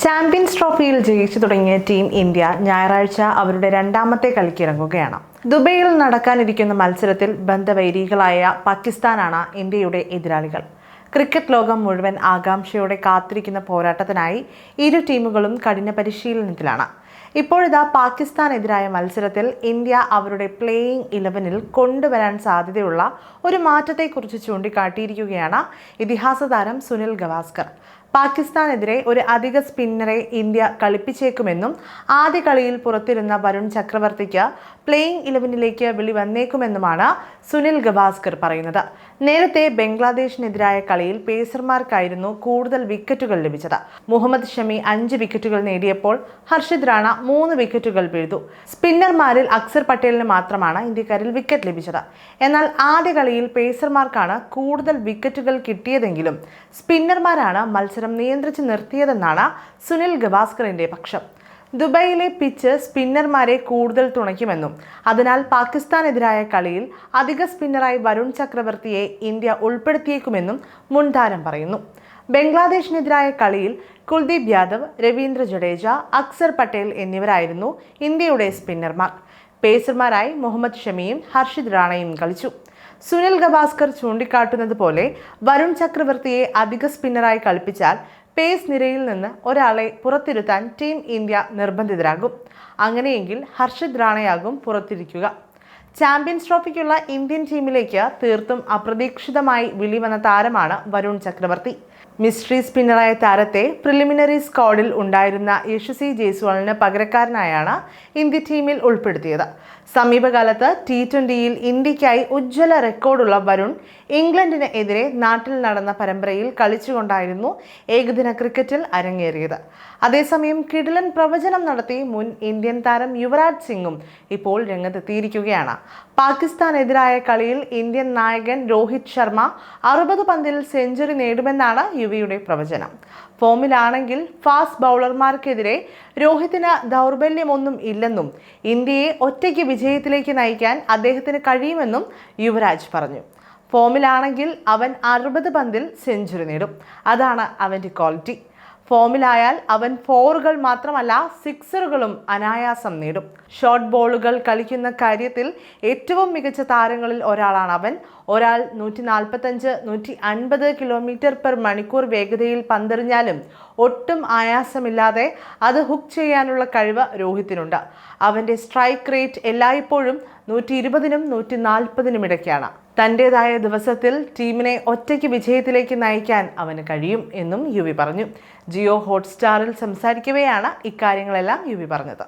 Champions ട്രോഫിയിൽ ജയിച്ചു തുടങ്ങിയ ടീം ഇന്ത്യ ഞായറാഴ്ച അവരുടെ രണ്ടാമത്തെ കളിക്കിറങ്ങുകയാണ്. ദുബൈയിൽ നടക്കാനിരിക്കുന്ന മത്സരത്തിൽ ബന്ധവൈരികളായ പാകിസ്ഥാനാണ് ഇന്ത്യയുടെ എതിരാളികൾ. ക്രിക്കറ്റ് ലോകം മുഴുവൻ ആകാംക്ഷയോടെ കാത്തിരിക്കുന്ന പോരാട്ടത്തിനായി ഇരു ടീമുകളും കഠിന പരിശീലനത്തിലാണ്. ഇപ്പോഴിതാ പാകിസ്ഥാനെതിരായ മത്സരത്തിൽ ഇന്ത്യ അവരുടെ പ്ലേയിങ് 11-ൽ കൊണ്ടുവരാൻ സാധ്യതയുള്ള ഒരു മാറ്റത്തെക്കുറിച്ച് ചൂണ്ടിക്കാട്ടിയിരിക്കുകയാണ് ഇതിഹാസ താരം സുനിൽ ഗവാസ്കർ. പാകിസ്ഥാനെതിരെ ഒരു അധിക സ്പിന്നറെ ഇന്ത്യ കളിപ്പിച്ചേക്കുമെന്നും ആദ്യ കളിയിൽ പുറത്തിരുന്ന വരുൺ ചക്രവർത്തിക്ക് പ്ലേയിങ് 11-ലേക്ക് വിളി വന്നേക്കുമെന്നുമാണ് സുനിൽ ഗവാസ്കർ പറയുന്നത്. നേരത്തെ ബംഗ്ലാദേശിനെതിരായ കളിയിൽ പേസർമാർക്കായിരുന്നു കൂടുതൽ വിക്കറ്റുകൾ ലഭിച്ചത്. മുഹമ്മദ് ഷമി 5 വിക്കറ്റുകൾ നേടിയപ്പോൾ ഹർഷിദ് റാണ 3 വിക്കറ്റുകൾ പിഴുതു. സ്പിന്നർമാരിൽ അക്സർ പട്ടേലിന് മാത്രമാണ് ഇന്ത്യക്കാരിൽ വിക്കറ്റ് ലഭിച്ചത്. എന്നാൽ ആദ്യ കളിയിൽ പേസർമാർക്കാണ് കൂടുതൽ വിക്കറ്റുകൾ കിട്ടിയതെങ്കിലും സ്പിന്നർമാരാണ് മത്സരം നിയന്ത്രിച്ച് നിർത്തിയതെന്നാണ് സുനിൽ ഗവാസ്കറിന്റെ പക്ഷം. ദുബൈയിലെ പിച്ച് സ്പിന്നർമാരെ കൂടുതൽ തുണയ്ക്കുമെന്നും അതിനാൽ പാകിസ്ഥാനെതിരായ കളിയിൽ അധിക സ്പിന്നറായി വരുൺ ചക്രവർത്തിയെ ഇന്ത്യ ഉൾപ്പെടുത്തിയേക്കുമെന്നും മുൻ താരം പറയുന്നു. ബംഗ്ലാദേശിനെതിരായ കളിയിൽ കുൽദീപ് യാദവ്, രവീന്ദ്ര ജഡേജ, അക്സർ പട്ടേൽ എന്നിവരായിരുന്നു ഇന്ത്യയുടെ സ്പിന്നർമാർ. പേസർമാരായി മുഹമ്മദ് ഷമിയും ഹർഷിദ് റാണയും കളിച്ചു. സുനിൽ ഗവാസ്കർ ചൂണ്ടിക്കാട്ടുന്നത് പോലെ വരുൺ ചക്രവർത്തിയെ അധിക സ്പിന്നറായി കളിപ്പിച്ചാൽ പേസ് നിരയിൽ നിന്ന് ഒരാളെ പുറത്തിരുത്താൻ ടീം ഇന്ത്യ നിർബന്ധിതരാകും. അങ്ങനെയെങ്കിൽ ഹർഷിദ് റാണയാകും പുറത്തിരിക്കുക. ചാമ്പ്യൻസ് ട്രോഫിക്കുള്ള ഇന്ത്യൻ ടീമിലേക്ക് തീർത്തും അപ്രതീക്ഷിതമായി വിളി വന്ന താരമാണ് വരുൺ ചക്രവർത്തി. മിസ്റ്ററി സ്പിന്നറായ താരത്തെ പ്രിലിമിനറി സ്ക്വാഡിൽ ഉണ്ടായിരുന്ന യശസ്വി ജയ്സ്വാളിന് പകരക്കാരനായാണ് ഇന്ത്യ ടീമിൽ ഉൾപ്പെടുത്തിയത്. സമീപകാലത്ത് T20-യിൽ ഇന്ത്യക്കായി ഉജ്ജ്വല റെക്കോർഡുള്ള വരുൺ ഇംഗ്ലണ്ടിന് എതിരെ നാട്ടിൽ നടന്ന പരമ്പരയിൽ കളിച്ചുകൊണ്ടായിരുന്നു ഏകദിന ക്രിക്കറ്റിൽ അരങ്ങേറിയത്. അതേസമയം കിടിലൻ പ്രവചനം നടത്തി മുൻ ഇന്ത്യൻ താരം യുവരാജ് സിംഗും ഇപ്പോൾ രംഗത്തെത്തിയിരിക്കുകയാണ്. പാകിസ്ഥാനെതിരായ കളിയിൽ ഇന്ത്യൻ നായകൻ രോഹിത് ശർമ്മ 60 പന്തിൽ സെഞ്ചുറി നേടുമെന്നാണ് യുവിയുടെ പ്രവചനം. ഫോമിലാണെങ്കിൽ ഫാസ്റ്റ് ബൗളർമാർക്കെതിരെ രോഹിത്തിന് ദൗർബല്യമൊന്നും ഇല്ലെന്നും ഇന്ത്യയെ ഒറ്റയ്ക്ക് വിജയത്തിലേക്ക് നയിക്കാൻ അദ്ദേഹത്തിന് കഴിയുമെന്നും യുവരാജ് പറഞ്ഞു. ഫോമിലാണെങ്കിൽ അവൻ 60 പന്തിൽ സെഞ്ചുറി നേടും. അതാണ് അവൻ്റെ ക്വാളിറ്റി. ഫോമിലായാൽ അവൻ 4കൾ മാത്രമല്ല 6റുകളും അനായാസം നേടും. ഷോർട്ട് ബോളുകൾ കളിക്കുന്ന കാര്യത്തിൽ ഏറ്റവും മികച്ച താരങ്ങളിൽ ഒരാളാണ് അവൻ. ഒരാൾ 145-150 km/മണിക്കൂർ വേഗതയിൽ പന്തെറിഞ്ഞാലും ഒട്ടും ആയാസമില്ലാതെ അത് ഹുക്ക് ചെയ്യാനുള്ള കഴിവ് രോഹിത്തിനുണ്ട്. അവൻ്റെ സ്ട്രൈക്ക് റേറ്റ് എല്ലായ്പ്പോഴും 120-നും 140-നും ഇടയ്ക്കാണ്. തൻ്റെതായ ദിവസത്തിൽ ടീമിനെ ഒറ്റയ്ക്ക് വിജയത്തിലേക്ക് നയിക്കാൻ അവന് കഴിയും എന്നും യുവി പറഞ്ഞു. ജിയോ ഹോട്ട്സ്റ്റാറിൽ സംസാരിക്കവെയാണ് ഇക്കാര്യങ്ങളെല്ലാം യുവി പറഞ്ഞത്.